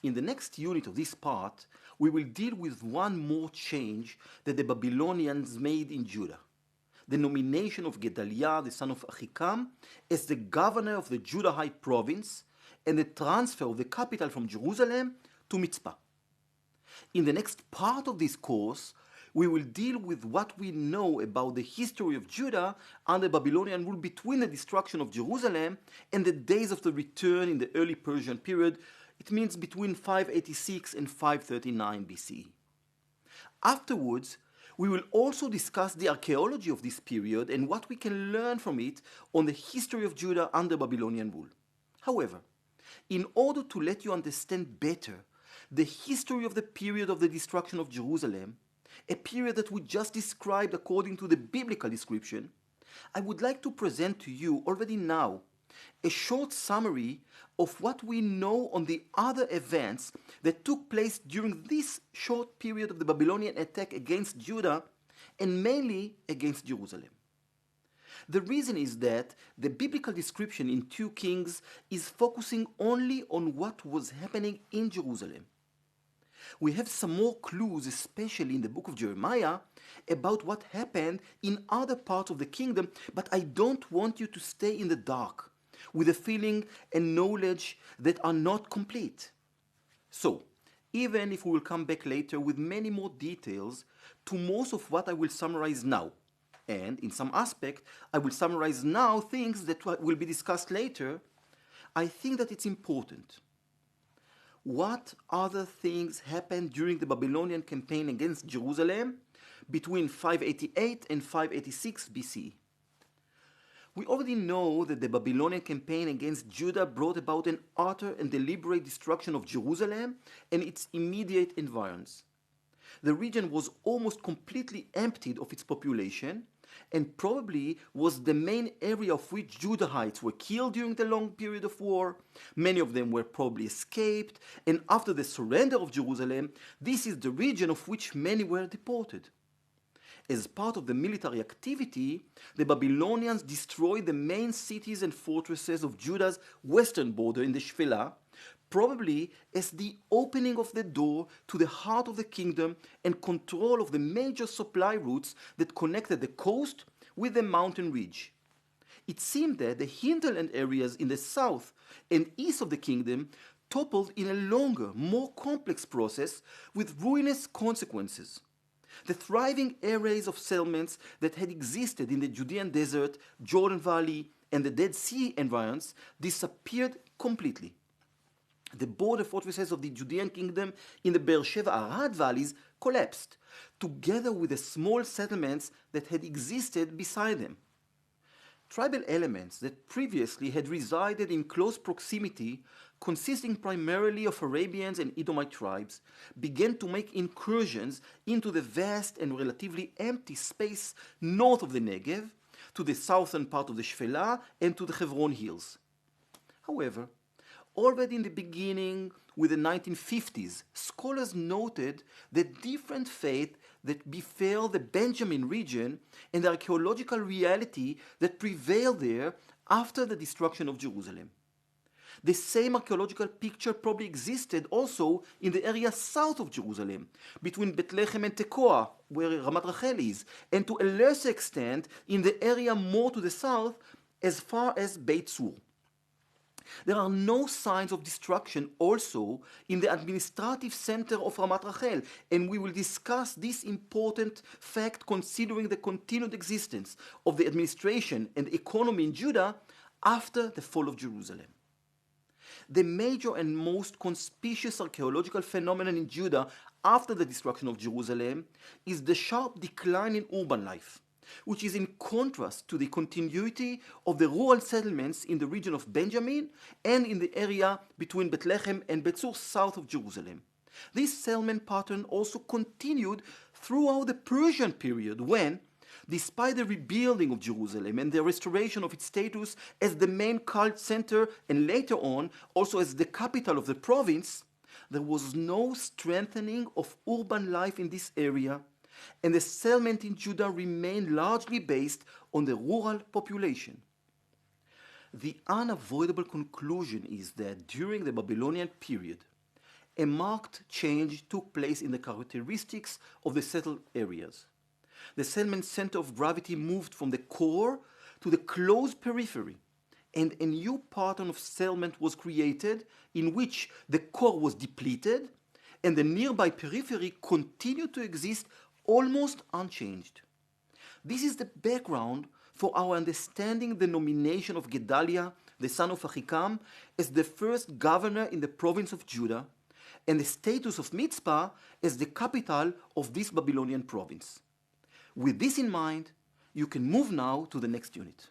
In the next unit of this part, we will deal with one more change that the Babylonians made in Judah: the nomination of Gedaliah, the son of Ahikam, as the governor of the Judahite province, and the transfer of the capital from Jerusalem to Mitzpah. In the next part of this course, we will deal with what we know about the history of Judah under Babylonian rule between the destruction of Jerusalem and the days of the return in the early Persian period. It means between 586 and 539 BC. Afterwards, we will also discuss the archaeology of this period and what we can learn from it on the history of Judah under Babylonian rule. However, in order to let you understand better the history of the period of the destruction of Jerusalem, a period that we just described according to the biblical description, I would like to present to you already now a short summary of what we know on the other events that took place during this short period of the Babylonian attack against Judah and mainly against Jerusalem. The reason is that the biblical description in 2 Kings is focusing only on what was happening in Jerusalem. We have some more clues, especially in the book of Jeremiah, about what happened in other parts of the kingdom, but I don't want you to stay in the dark with a feeling and knowledge that are not complete. So, even if we will come back later with many more details to most of what I will summarize now, and in some aspect I will summarize now things that will be discussed later, I think that it's important. What other things happened during the Babylonian campaign against Jerusalem between 588 and 586 BC? We already know that the Babylonian campaign against Judah brought about an utter and deliberate destruction of Jerusalem and its immediate environs. The region was almost completely emptied of its population and probably was the main area of which Judahites were killed during the long period of war. Many of them were probably escaped, and after the surrender of Jerusalem, this is the region of which many were deported. As part of the military activity, the Babylonians destroyed the main cities and fortresses of Judah's western border in the Shephelah, probably as the opening of the door to the heart of the kingdom and control of the major supply routes that connected the coast with the mountain ridge. It seemed that the hinterland areas in the south and east of the kingdom toppled in a longer, more complex process with ruinous consequences. The thriving arrays of settlements that had existed in the Judean desert, Jordan Valley, and the Dead Sea environs disappeared completely. The border fortresses of the Judean kingdom in the Beersheba-Arad valleys collapsed, together with the small settlements that had existed beside them. Tribal elements that previously had resided in close proximity, consisting primarily of Arabians and Edomite tribes, began to make incursions into the vast and relatively empty space north of the Negev, to the southern part of the Shephelah, and to the Hebron Hills. However, already in the beginning, with the 1950s, scholars noted the different fate that befell the Benjamin region and the archaeological reality that prevailed there after the destruction of Jerusalem. The same archaeological picture probably existed also in the area south of Jerusalem, between Bethlehem and Tekoa, where Ramat Rachel is, and to a lesser extent in the area more to the south as far as Beit Sur. There are no signs of destruction also in the administrative center of Ramat Rachel, and we will discuss this important fact considering the continued existence of the administration and economy in Judah after the fall of Jerusalem. The major and most conspicuous archaeological phenomenon in Judah after the destruction of Jerusalem is the sharp decline in urban life, which is in contrast to the continuity of the rural settlements in the region of Benjamin and in the area between Bethlehem and Beit Sur south of Jerusalem. This settlement pattern also continued throughout the Persian period when, despite the rebuilding of Jerusalem and the restoration of its status as the main cult center and later on also as the capital of the province, there was no strengthening of urban life in this area, and the settlement in Judah remained largely based on the rural population. The unavoidable conclusion is that during the Babylonian period, a marked change took place in the characteristics of the settled areas. The settlement center of gravity moved from the core to the close periphery, and a new pattern of settlement was created in which the core was depleted and the nearby periphery continued to exist almost unchanged. This is the background for our understanding the nomination of Gedaliah, the son of Ahikam, as the first governor in the province of Judah, and the status of Mitzpah as the capital of this Babylonian province. With this in mind, you can move now to the next unit.